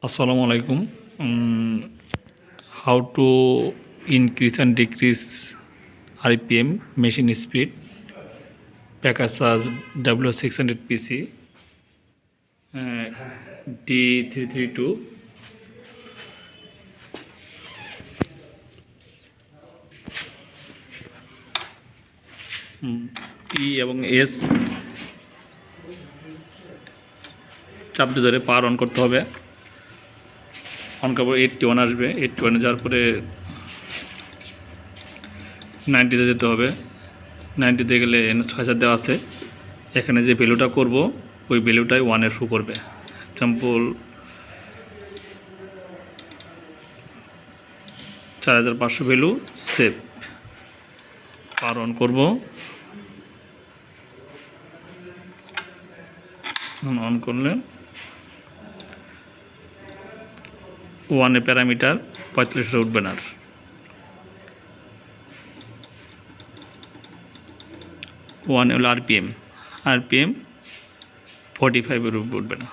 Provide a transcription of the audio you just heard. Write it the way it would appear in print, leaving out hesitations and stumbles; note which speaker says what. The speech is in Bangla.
Speaker 1: Assalamu alaikum. How to increase and decrease RPM machine speed Pegasus W600 PC D332 E এবং S চাপ দিয়ে ধরে পাওয়ার অন করতে হবে। অন করবো 81 আসবে, 81 যাওয়ার পরে 90-তে যেতে হবে। 90-তে গেলে 6000 দেওয়া আছে, এখানে যে ভ্যালুটা করব ওই ভ্যালুটাই 1-এ শো করবে। Example 4500 value save, power on করব। অন করলে 1-এ প্যারামিটার 4500 উঠবে না। 1 হলো RPM 45-এর উপর উঠবে না।